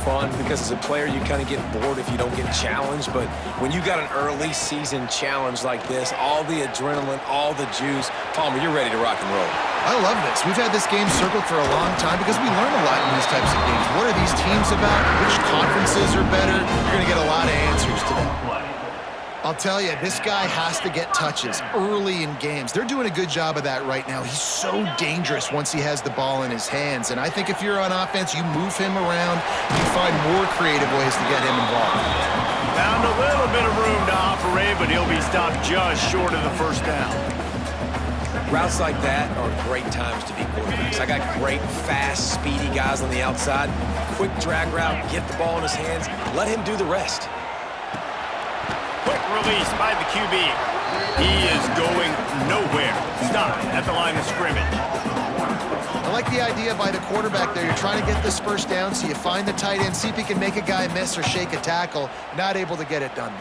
fun because as a player, you kind of get bored if you don't get challenged. But when you got an early season challenge like this, all the adrenaline, all the juice, Palmer, you're ready to rock and roll. I love this. We've had this game circled for a long time because we learn a lot in these types of games. What are these teams about? Which conferences are better? You're going to get a lot of answers today. I'll tell you, this guy has to get touches early in games. They're doing a good job of that right now. He's so dangerous once he has the ball in his hands. And I think if you're on offense, you move him around, you find more creative ways to get him involved. Found a little bit of room to operate, but he'll be stopped just short of the first down. Routes like that are great times to be quarterbacks. I got great, fast, speedy guys on the outside. Quick drag route, get the ball in his hands, let him do the rest. Quick release by the QB. He is going nowhere. Stop at the line of scrimmage. I like the idea by the quarterback there. You're trying to get this first down, so you find the tight end, see if he can make a guy miss or shake a tackle. Not able to get it done.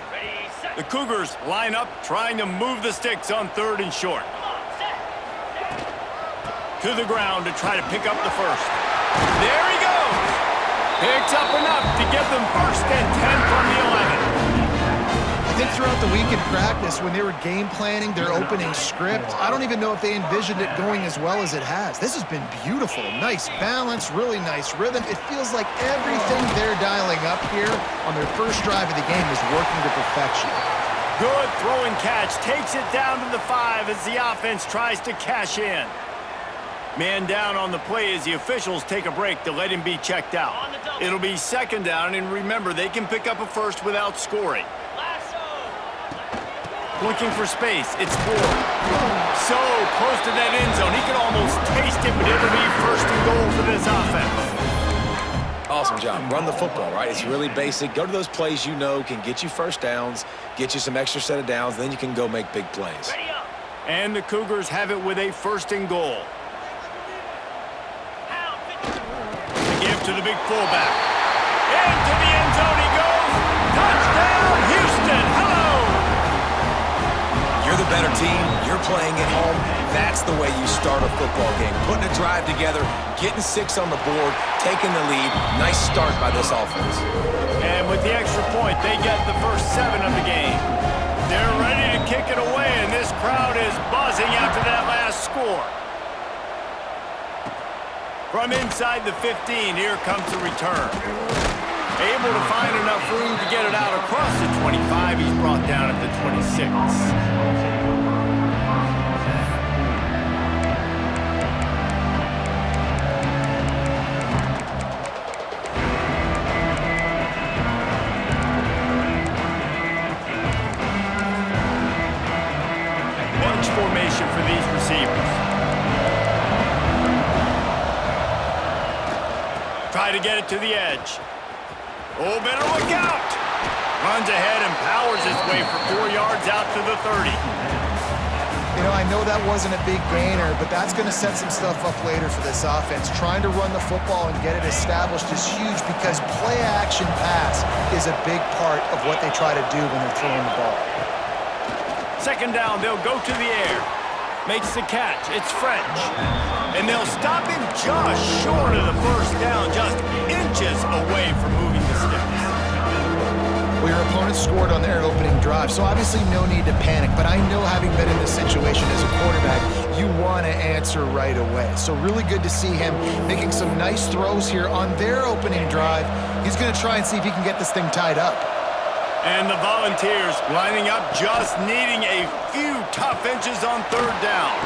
The Cougars line up, trying to move the sticks on 3rd and short. To the ground to try to pick up the first. There he goes. Picks up enough to give them 1st and 10 from the 11. I think throughout the week in practice, when they were game planning their opening script, I don't even know if they envisioned it going as well as it has. This has been beautiful. Nice balance, really nice rhythm. It feels like everything they're dialing up here on their first drive of the game is working to perfection. Good throw and catch. Takes it down to the 5 as the offense tries to cash in. Man down on the play as the officials take a break to let him be checked out. It'll be 2nd down, and remember, they can pick up a first without scoring. Looking for space. It's Ford. So close to that end zone. He can almost taste it, but it'll be 1st and goal for this offense. Awesome job. Run the football, right? It's really basic. Go to those plays you know can get you first downs, get you some extra set of downs, then you can go make big plays. And the Cougars have it with a 1st and goal. Give to the big fullback. Into the end zone he goes. Touchdown, Houston. Hello. You're the better team. You're playing at home. That's the way you start a football game. Putting a drive together, getting 6 on the board, taking the lead. Nice start by this offense. And with the extra point, they get the first 7 of the game. They're ready to kick it away, and this crowd is buzzing after that last score. From inside the 15, here comes the return. Able to find enough room to get it out across the 25. He's brought down at the 26. Bunch formation for these receivers. Try to get it to the edge. Oh, better look out. Runs ahead and powers his way for 4 yards out to the 30. You know, I know that wasn't a big gainer, but that's going to set some stuff up later for this offense. Trying to run the football and get it established is huge because play-action pass is a big part of what they try to do when they're throwing the ball. 2nd down, they'll go to the air. Makes the catch. It's French. And they'll stop him just short of the first down, just inches away from moving the sticks. Well, your opponent scored on their opening drive, so obviously no need to panic. But I know, having been in this situation as a quarterback, you want to answer right away. So really good to see him making some nice throws here on their opening drive. He's going to try and see if he can get this thing tied up. And the Volunteers lining up, just needing a few tough inches on 3rd down.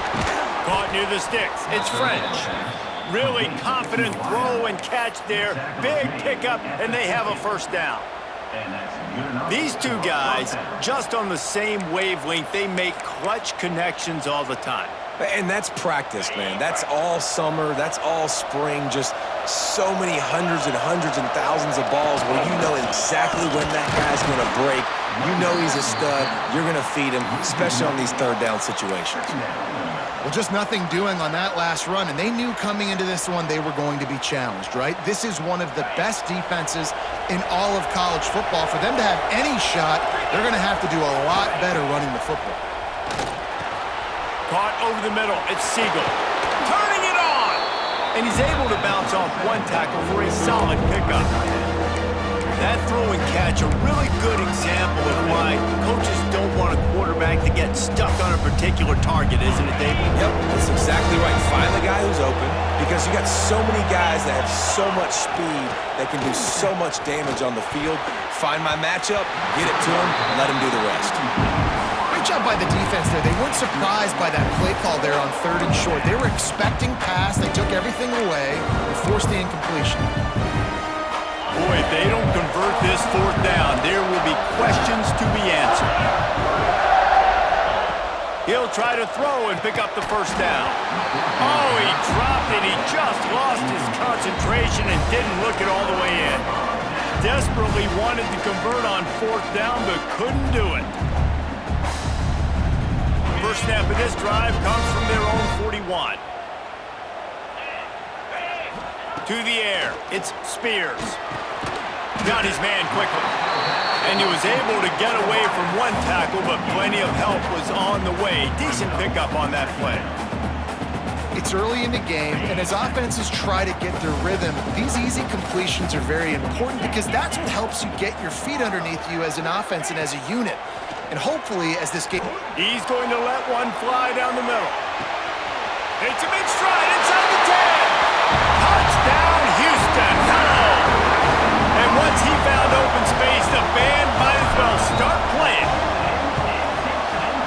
Caught near the sticks. It's French. Really confident throw and catch there. Big pickup, and they have a 1st down. These two guys, just on the same wavelength, they make clutch connections all the time. And that's practice, man. That's all summer. That's all spring. Just so many hundreds and thousands of balls where you know exactly when that guy's going to break. You know he's a stud. You're going to feed him, especially on these 3rd down situations. Well, just nothing doing on that last run, and they knew coming into this one they were going to be challenged, right? This is one of the best defenses in all of college football. For them to have any shot, they're going to have to do a lot better running the football. Caught over the middle. It's Siegel. Turning it on! And he's able to bounce off one tackle for a solid pickup. throw and catch, a really good example of why coaches don't want a quarterback to get stuck on a particular target, isn't it, David? Yep, that's exactly right. Find the guy who's open because you got so many guys that have so much speed that can do so much damage on the field. Find my matchup, get it to him, and let him do the rest. Great job by the defense there. They weren't surprised by that play call there on 3rd and short. They were expecting pass. They took everything away and forced the incompletion. Boy, if they don't convert this 4th down, there will be questions to be answered. He'll try to throw and pick up the 1st down. Oh, he dropped it. He just lost his concentration and didn't look it all the way in. Desperately wanted to convert on 4th down, but couldn't do it. First snap of this drive comes from their own 41. To the air, it's Spears. Got his man quickly. And he was able to get away from one tackle, but plenty of help was on the way. Decent pickup on that play. It's early in the game, and as offenses try to get their rhythm, these easy completions are very important because that's what helps you get your feet underneath you as an offense and as a unit. And hopefully, as this game... He's going to let one fly down the middle. It's a big stride inside the 10. Touchdown, Houston. Hello. And once he found open space, the band might as well start playing.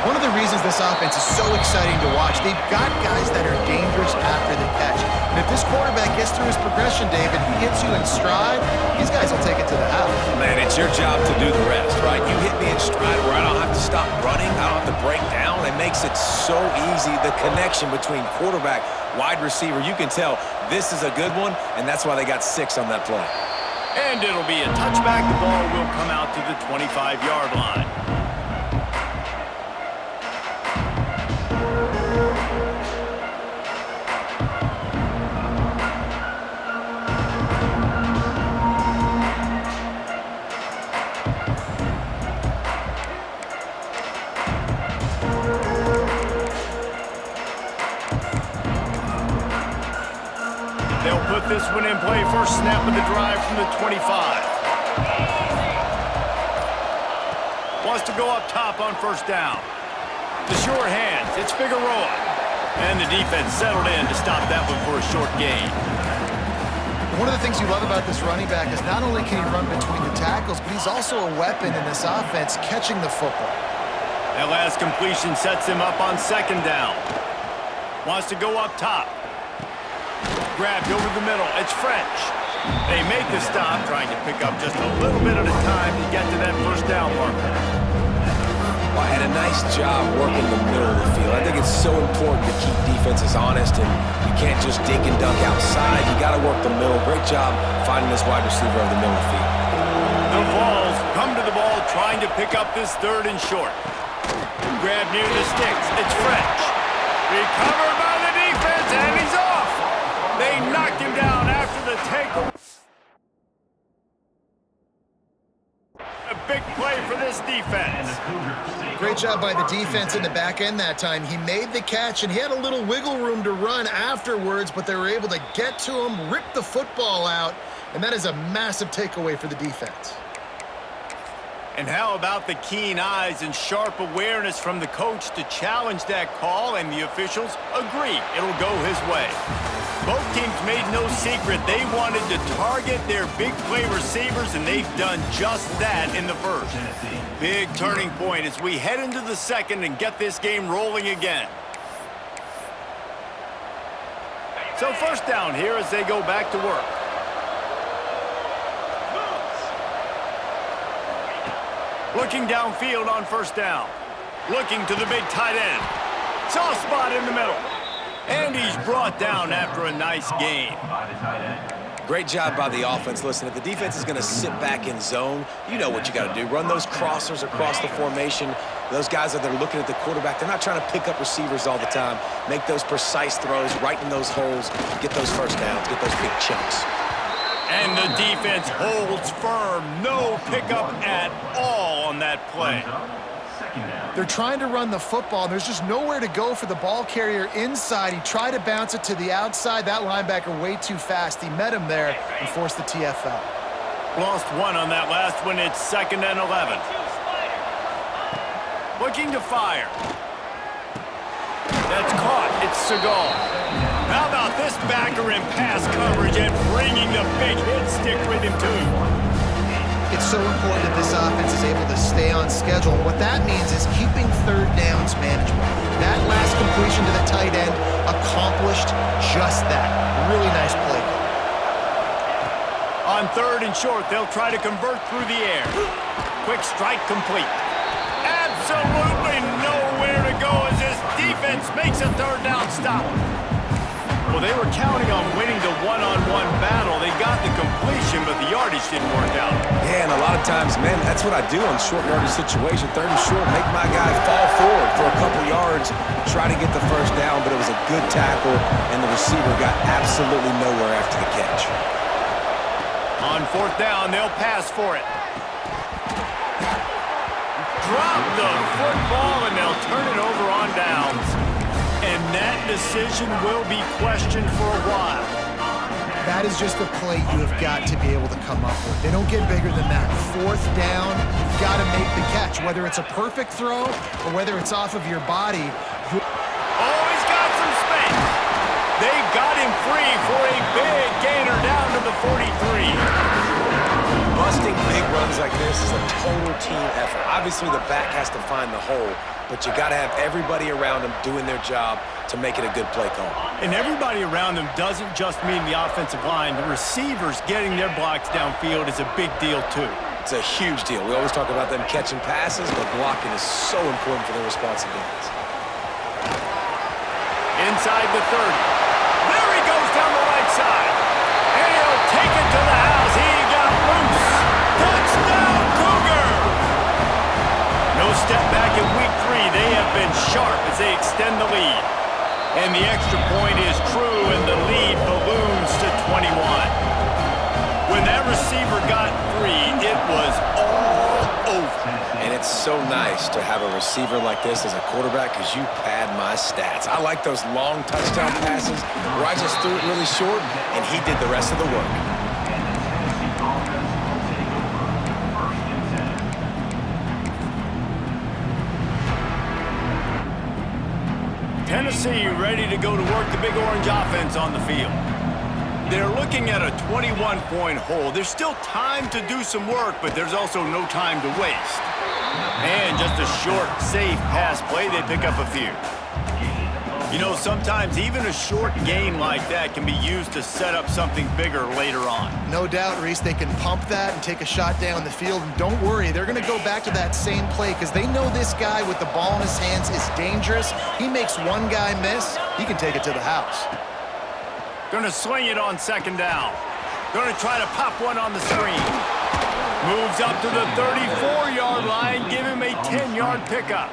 One of the reasons this offense is so exciting to watch, they've got guys that are dangerous after the catch. And if this quarterback gets through his progression, David, he hits you in stride, these guys will take it to the house. Man, it's your job to do the rest, right? You hit me in stride where I don't have to stop running, I don't have to break down. It makes it so easy, the connection between quarterback, wide receiver. You can tell this is a good one, and that's why they got 6 on that play. And it'll be a touchback. The ball will come out to the 25-yard line. They'll put this one in play. First snap of the drive from the 25. Wants to go up top on 1st down. The sure hands. It's Figueroa. And the defense settled in to stop that one for a short gain. One of the things you love about this running back is not only can he run between the tackles, but he's also a weapon in this offense catching the football. That last completion sets him up on 2nd down. Wants to go up top. Grabbed over the middle. It's French. They make the stop, trying to pick up just a little bit at a time to get to that 1st down marker. Well, and a nice job working the middle of the field. I think it's so important to keep defenses honest, and you can't just dink and dunk outside. You got to work the middle. Great job finding this wide receiver over the middle of the field. The Vols come to the ball, trying to pick up this 3rd and short. Grab near the sticks. It's French. Recovered by the defense, and he's off. They knocked him down after the takeaway. A big play for this defense. Great job by the defense in the back end that time. He made the catch, and he had a little wiggle room to run afterwards, but they were able to get to him, rip the football out, and that is a massive takeaway for the defense. And how about the keen eyes and sharp awareness from the coach to challenge that call, and the officials agree it'll go his way. Both teams made no secret they wanted to target their big play receivers, and they've done just that in the 1st. Big turning point as we head into the 2nd and get this game rolling again. So 1st down here as they go back to work. Looking downfield on 1st down. Looking to the big tight end. Soft spot in the middle. And he's brought down after a nice gain. Great job by the offense. Listen, if the defense is going to sit back in zone, you know what you got to do. Run those crossers across the formation. Those guys that are looking at the quarterback, they're not trying to pick up receivers all the time. Make those precise throws, right in those holes, get those 1st downs, get those big chunks. And the defense holds firm. No pickup at all on that play. They're trying to run the football. There's just nowhere to go for the ball carrier inside. He tried to bounce it to the outside. That linebacker way too fast. He met him there and forced the TFL. Lost one on that last one. It's 2nd and 11. Looking to fire. That's caught. It's Seagal. How about this backer in pass coverage and bringing the big hit stick with him, too? It's so important that this offense is able to stay on schedule. And what that means is keeping third downs manageable. That last completion to the tight end accomplished just that. Really nice play. On 3rd and short, they'll try to convert through the air. Quick strike complete. Absolutely nowhere to go as this defense makes a 3rd down stop. Well, they were counting on winning the one-on-one battle. They got the completion, but the yardage didn't work out. Yeah, and a lot of times, man, that's what I do on short yardage situation. 3rd and short, make my guy fall forward for a couple yards, try to get the 1st down, but it was a good tackle, and the receiver got absolutely nowhere after the catch. On 4th down, they'll pass for it. Drop the football, and they'll turn it over on downs. And that decision will be questioned for a while. That is just a play you have got to be able to come up with. They don't get bigger than that. 4th down, you've got to make the catch. Whether it's a perfect throw or whether it's off of your body. Oh, he's got some space. They got him free for a big gainer down to the 43. Busting big runs like this is a total team effort. Obviously, the back has to find the hole, but you got to have everybody around them doing their job to make it a good play call. And everybody around them doesn't just mean the offensive line. The receivers getting their blocks downfield is a big deal, too. It's a huge deal. We always talk about them catching passes, but blocking is so important for their responsibilities. Inside the 30. There he goes down the right side. And he'll take it to the house. He got loose. Touchdown, Cougar! No step back in week 3. They have been sharp as they extend the lead. And the extra point is true, and the lead balloons to 21. When that receiver got free, it was all over. And it's so nice to have a receiver like this as a quarterback because you pad my stats. I like those long touchdown passes where I just threw it really short, and he did the rest of the work. Tennessee ready to go to work the Big Orange offense on the field. They're looking at a 21-point hole. There's still time to do some work, but there's also no time to waste. And just a short, safe pass play, they pick up a few. You know, sometimes even a short gain like that can be used to set up something bigger later on. No doubt, Reese, they can pump that and take a shot down the field. And don't worry, they're going to go back to that same play because they know this guy with the ball in his hands is dangerous. He makes one guy miss, he can take it to the house. Gonna swing it on 2nd down. Gonna try to pop one on the screen. Moves up to the 34-yard line, give him a 10-yard pickup.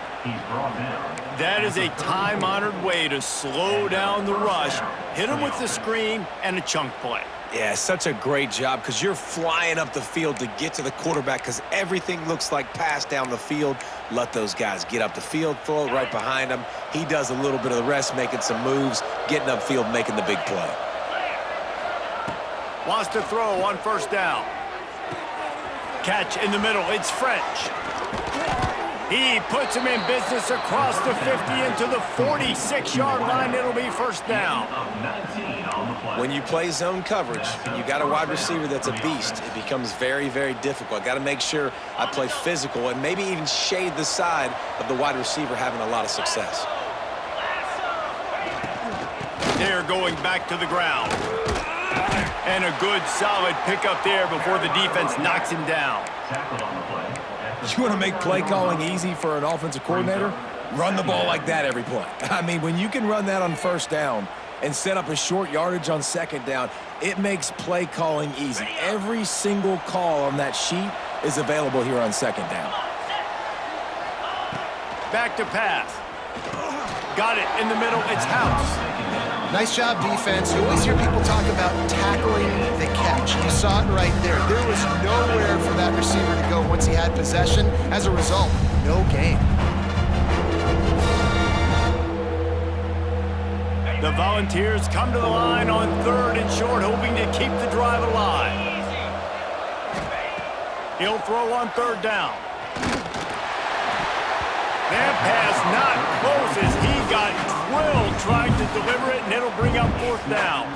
That is a time-honored way to slow down the rush, hit him with the screen, and a chunk play. Yeah, such a great job because you're flying up the field to get to the quarterback because everything looks like pass down the field. Let those guys get up the field, throw it right behind him. He does a little bit of the rest, making some moves, getting upfield, making the big play. Wants to throw on 1st down. Catch in the middle, it's French. He puts him in business across the 50 into the 46-yard line. It'll be 1st down. When you play zone coverage and you got a wide receiver that's a beast, it becomes very, very difficult. I got to make sure I play physical and maybe even shade the side of the wide receiver having a lot of success. They're going back to the ground. And a good, solid pickup there before the defense knocks him down. You want to make play calling easy for an offensive coordinator? Run the ball like that every play. I mean, when you can run that on 1st down and set up a short yardage on 2nd down, it makes play calling easy. Every single call on that sheet is available here on 2nd down. Back to pass. Got it in the middle. It's House. Nice job, defense. You always hear people talk about tackling the catch. You saw it right there. There was nowhere for that receiver to go once he had possession. As a result, no gain. The Volunteers come to the line on 3rd and short, hoping to keep the drive alive. He'll throw on third down. That pass not close as he got drilled trying to deliver it, and it'll bring up fourth down.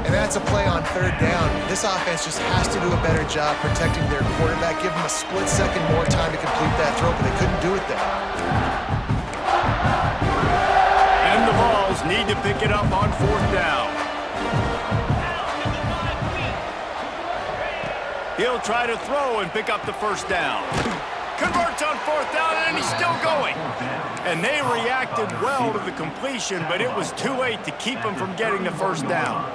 And that's a play on third down. This offense just has to do a better job protecting their quarterback. Give them a split second more time to complete that throw, but they couldn't do it there. And the Vols need to pick it up on fourth down. He'll try to throw and pick up the first down. Converts on fourth down, and he's still going. And they reacted well to the completion, but it was too late to keep him from getting the first down.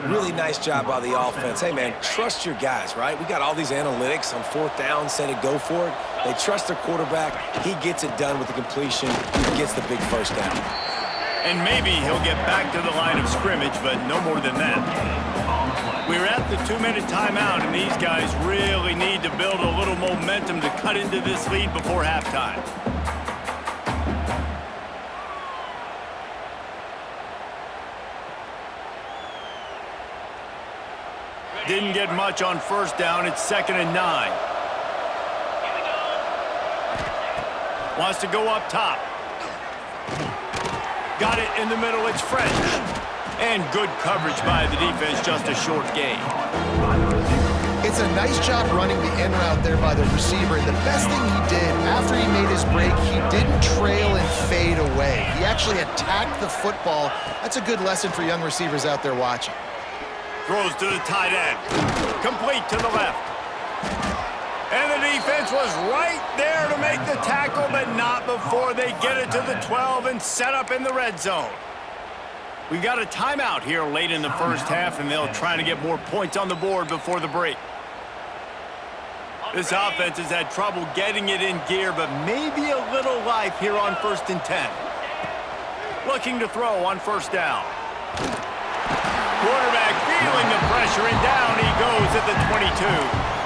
Really nice job by the offense. Hey, man, trust your guys, right? We got all these analytics on fourth down, say to go for it. They trust their quarterback. He gets it done with the completion. He gets the big first down. And maybe he'll get back to the line of scrimmage, but no more than that. We're at the 2-minute timeout, and these guys really need to build a little momentum to cut into this lead before halftime. Didn't get much on first down. It's 2nd and 9. Wants to go up top. Got it in the middle. It's French. And good coverage by the defense, just a short gain. It's a nice job running the in route there by the receiver. And the best thing he did after he made his break, he didn't trail and fade away. He actually attacked the football. That's a good lesson for young receivers out there watching. Throws to the tight end. Complete to the left. And the defense was right there to make the tackle, but not before they get it to the 12 and set up in the red zone. We've got a timeout here late in the first half, and they'll try to get more points on the board before the break. This offense has had trouble getting it in gear, but maybe a little life here on 1st and 10. Looking to throw on first down. Quarterback feeling the pressure, and down he goes at the 22.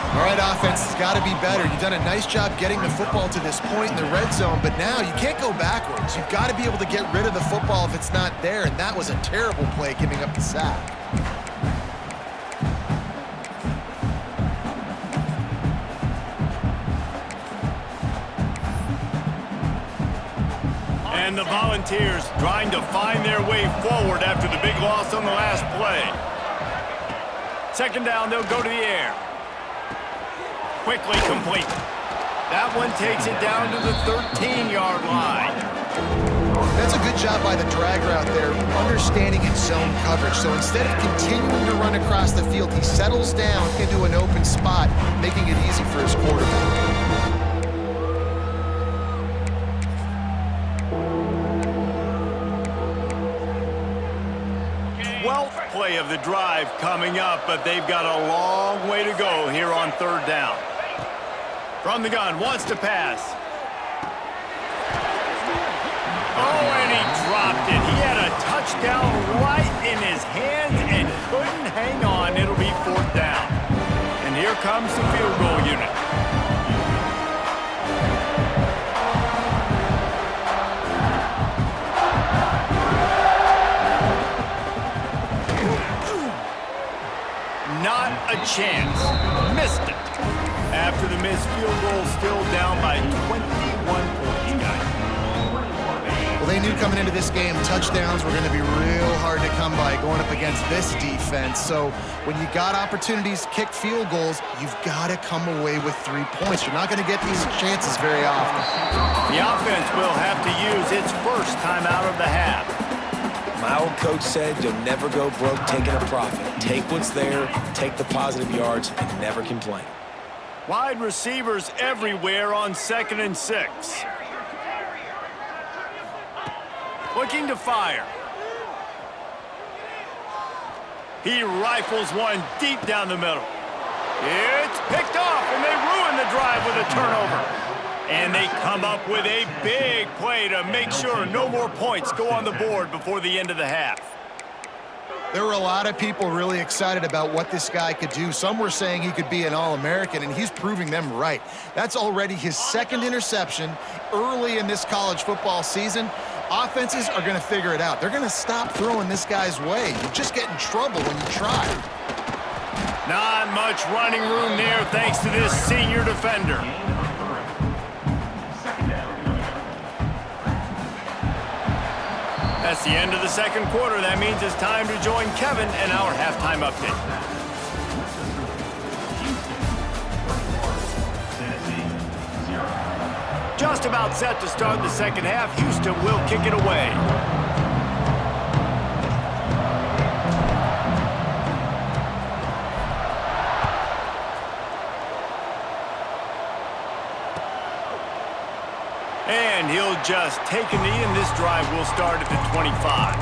All right, offense has got to be better. You've done a nice job getting the football to this point in the red zone, but now you can't go backwards. You've got to be able to get rid of the football if it's not there, and that was a terrible play giving up the sack. And the Volunteers trying to find their way forward after the big loss on the last play. 2nd down, they'll go to the air. Quickly complete. That one takes it down to the 13-yard line. That's a good job by the drag route there, understanding its zone coverage. So instead of continuing to run across the field, he settles down into an open spot, making it easy for his quarterback. 12th play of the drive coming up, but they've got a long way to go here on 3rd down. From the gun, wants to pass. Oh, and he dropped it. He had a touchdown right in his hands and couldn't hang on. It'll be 4th down. And here comes the field goal unit. Not a chance. Missed it. After the missed field goal, still down by 21 points, guys. Well, they knew coming into this game touchdowns were going to be real hard to come by going up against this defense. So when you got opportunities to kick field goals, you've got to come away with 3 points. You're not going to get these chances very often. The offense will have to use its first time out of the half. My old coach said you'll never go broke taking a profit. Take what's there, take the positive yards, and never complain. Wide receivers everywhere on 2nd and 6. Looking to fire. He rifles one deep down the middle. It's picked off, and they ruin the drive with a turnover. And they come up with a big play to make sure no more points go on the board before the end of the half. There were a lot of people really excited about what this guy could do. Some were saying he could be an All-American, and he's proving them right. That's already his 2nd interception early in this college football season. Offenses are going to figure it out. They're going to stop throwing this guy's way. You just get in trouble when you try. Not much running room there thanks to this senior defender. That's the end of the second quarter. That means it's time to join Kevin in our halftime update. Just about set to start the second half. Houston will kick it away. And he'll just take a knee, and this drive will start at the 25.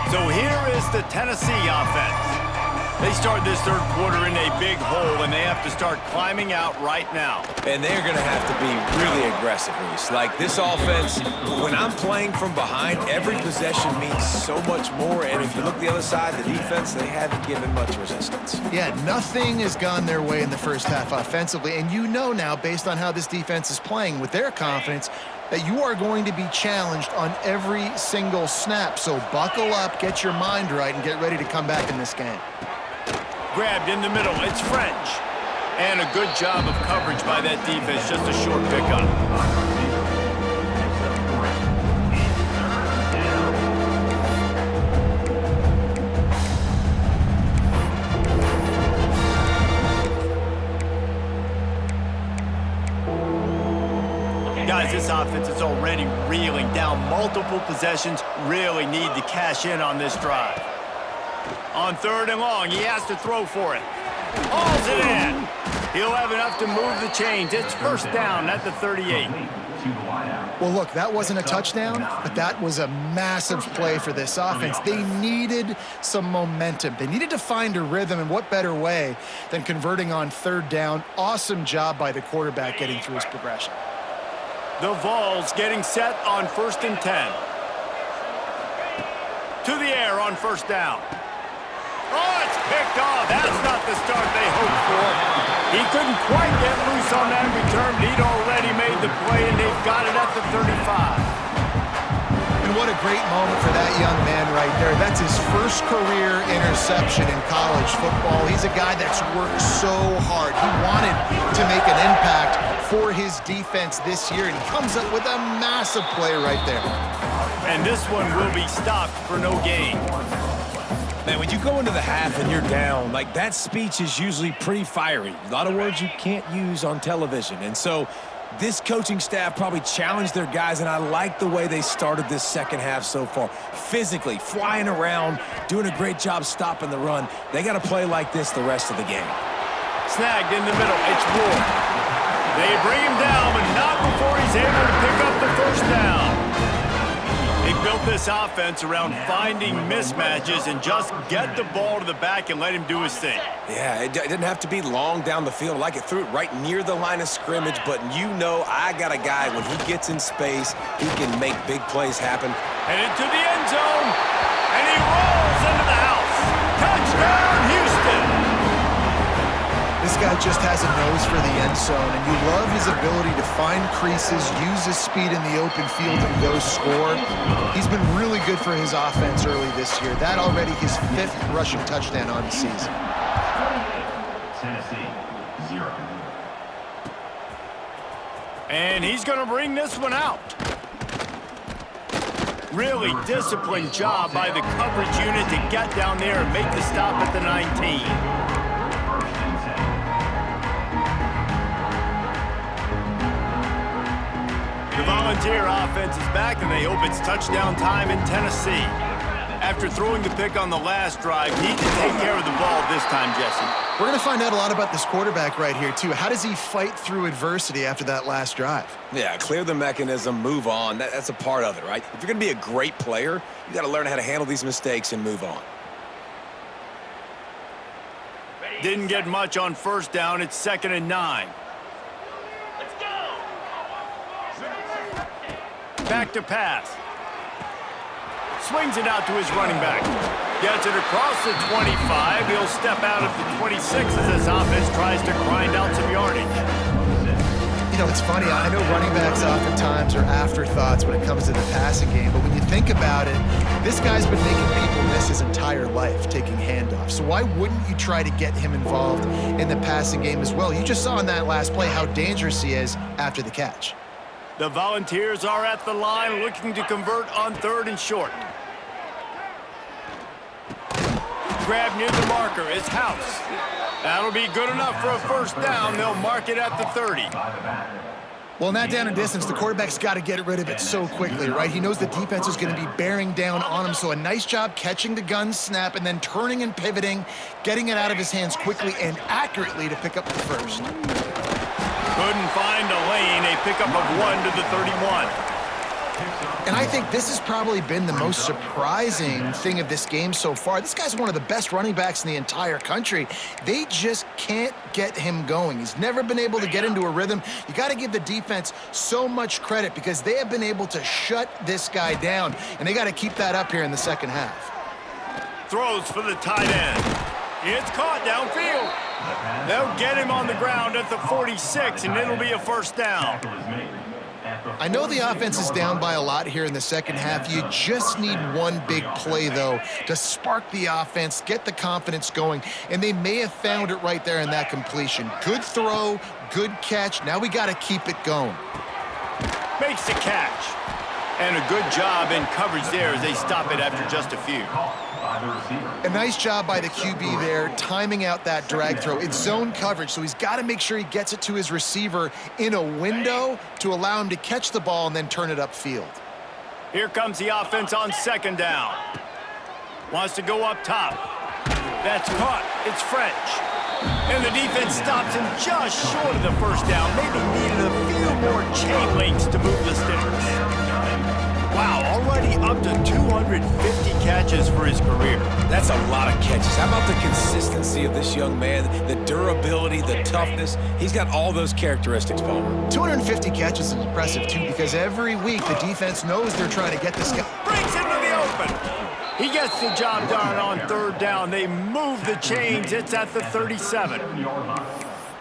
So here is the Tennessee offense. They start this third quarter in a big hole, and they have to start climbing out right now. And they're going to have to be really aggressive, Reese. Like, this offense, when I'm playing from behind, every possession means so much more. And if you look the other side, the defense, they haven't given much resistance. Yeah, nothing has gone their way in the first half offensively. And you know now, based on how this defense is playing with their confidence, that you are going to be challenged on every single snap. So buckle up, get your mind right, and get ready to come back in this game. Grabbed in the middle, it's French. And a good job of coverage by that defense, just a short pickup. Guys, this offense is already reeling down multiple possessions. Really need to cash in on this drive. On third and long, he has to throw for it. Hauls it in. He'll have enough to move the chains. It's first down at the 38. Well, look, that wasn't a touchdown, but that was a massive play for this offense. They needed some momentum. They needed to find a rhythm, and what better way than converting on third down. Awesome job by the quarterback getting through his progression. The Vols getting set on 1st and 10. To the air on first down. Oh, it's picked off. That's not the start they hoped for. He couldn't quite get loose on that return, but he'd already made the play, and they've got it at the 35. And what a great moment for that young man right there. That's his first career interception in college football. He's a guy that's worked so hard. He wanted to make an impact for his defense this year, and he comes up with a massive play right there. And this one will be stopped for no gain. Man, when you go into the half and you're down, like, that speech is usually pretty fiery. A lot of words you can't use on television. And so this coaching staff probably challenged their guys, and I like the way they started this second half so far. Physically, flying around, doing a great job stopping the run. They got to play like this the rest of the game. Snagged in the middle. It's Ward. They bring him down, but not before he's able to pick up the first down. They built this offense around finding mismatches and just get the ball to the back and let him do his thing. Yeah, it didn't have to be long down the field. Like, it threw it right near the line of scrimmage, but you know I got a guy, when he gets in space, he can make big plays happen. Headed to the end zone, and he rolls into the house. Touchdown, Houston! This guy just has a nose for the end zone, and you love his ability to find creases, use his speed in the open field, and go score. He's been really good for his offense early this year. That already his 5th rushing touchdown on the season. Tennessee, 0. And he's going to bring this one out. Really disciplined job by the coverage unit to get down there and make the stop at the 19. The Volunteer offense is back, and they hope it's touchdown time in Tennessee. After throwing the pick on the last drive, need to take care of the ball this time, Jesse. We're going to find out a lot about this quarterback right here, too. How does he fight through adversity after that last drive? Yeah, clear the mechanism, move on. That's a part of it, right? If you're going to be a great player, you got to learn how to handle these mistakes and move on. Didn't get much on first down. It's 2nd and 9. Back to pass. Swings it out to his running back. Gets it across the 25. He'll step out at the 26 as this offense tries to grind out some yardage. You know, it's funny. I know running backs oftentimes are afterthoughts when it comes to the passing game, but when you think about it, this guy's been making people miss his entire life taking handoffs. So why wouldn't you try to get him involved in the passing game as well? You just saw in that last play how dangerous he is after the catch. The Volunteers are at the line looking to convert on 3rd and short. Grab near the marker is House. That'll be good enough for a first down. They'll mark it at the 30. Well, in that down and distance, the quarterback's got to get rid of it so quickly, right? He knows the defense is going to be bearing down on him, so a nice job catching the gun snap and then turning and pivoting, getting it out of his hands quickly and accurately to pick up the first. Couldn't find a lane. A pickup of 1 to the 31. And I think this has probably been the most surprising thing of this game so far. This guy's one of the best running backs in the entire country. They just can't get him going. He's never been able to get into a rhythm. You got to give the defense so much credit because they have been able to shut this guy down, and they got to keep that up here in the second half. Throws for the tight end. It's caught downfield. They'll get him on the ground at the 46, and it'll be a first down. I know the offense is down by a lot here in the second half. You just need one big play, though, to spark the offense, get the confidence going, and they may have found it right there in that completion. Good throw, good catch. Now we got to keep it going. Makes the catch. And a good job in coverage there as they stop it after just a few. A nice job by the QB there, timing out that drag throw. It's zone coverage, so he's got to make sure he gets it to his receiver in a window to allow him to catch the ball and then turn it upfield. Here comes the offense on 2nd down. Wants to go up top. That's caught. It's French. And the defense stops him just short of the first down. Maybe needed a few more chain links to move the sticks. Wow, already up to 250 catches for his career. That's a lot of catches. How about the consistency of this young man, the durability, the toughness? He's got all those characteristics, Palmer. 250 catches is impressive, too, because every week the defense knows they're trying to get this guy. Breaks into the open. He gets the job done on 3rd down. They move the chains. It's at the 37.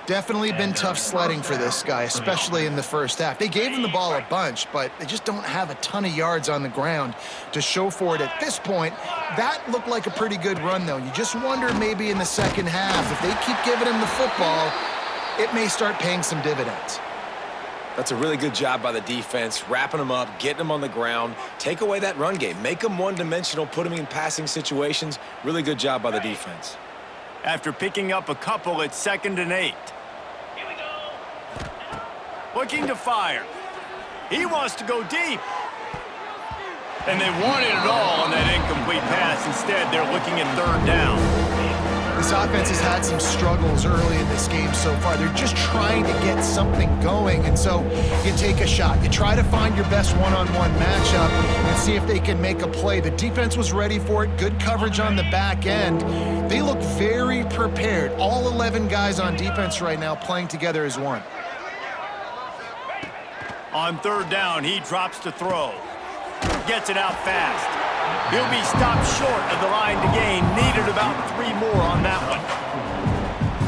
Definitely been tough sledding for this guy, especially in the first half. They gave him the ball a bunch, but they just don't have a ton of yards on the ground to show for it at this point. That looked like a pretty good run, though. You just wonder maybe in the second half, if they keep giving him the football, it may start paying some dividends. That's a really good job by the defense, wrapping them up, getting them on the ground, take away that run game, make them one-dimensional, put them in passing situations. Really good job by the defense. After picking up a couple, it's 2nd and 8. Here we go. Looking to fire. He wants to go deep. And they wanted it all on that incomplete pass. Instead, they're looking at 3rd down. This offense has had some struggles early in this game so far. They're just trying to get something going, and so you take a shot. You try to find your best one-on-one matchup and see if they can make a play. The defense was ready for it. Good coverage on the back end. They look very prepared. All 11 guys on defense right now playing together as one. On 3rd down, he drops to throw. Gets it out fast. He'll be stopped short of the line to gain. Needed about 3 more on that one.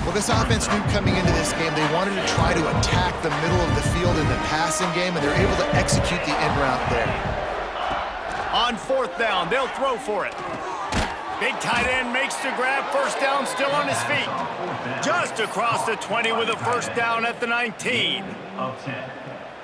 Well, this offense knew coming into this game they wanted to try to attack the middle of the field in the passing game, and they're able to execute the in route there. On 4th down, they'll throw for it. Big tight end makes the grab. First down, still on his feet. Just across the 20 with a first down at the 19.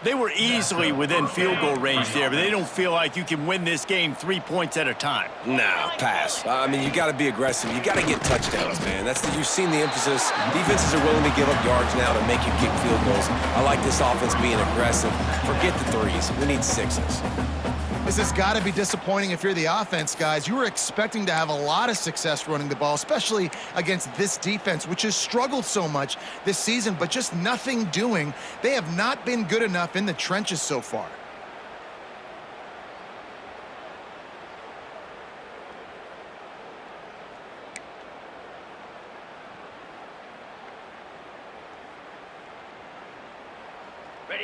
They were easily within field goal range there, but they don't feel like you can win this game 3 points at a time. Nah, pass. I mean, you got to be aggressive. You got to get touchdowns, man. You've seen the emphasis. Defenses are willing to give up yards now to make you kick field goals. I like this offense being aggressive. Forget the 3s. We need 6s. This has got to be disappointing if you're the offense, guys. You were expecting to have a lot of success running the ball, especially against this defense, which has struggled so much this season, but just nothing doing. They have not been good enough in the trenches so far.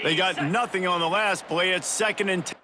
They got nothing on the last play. It's 2nd and 10.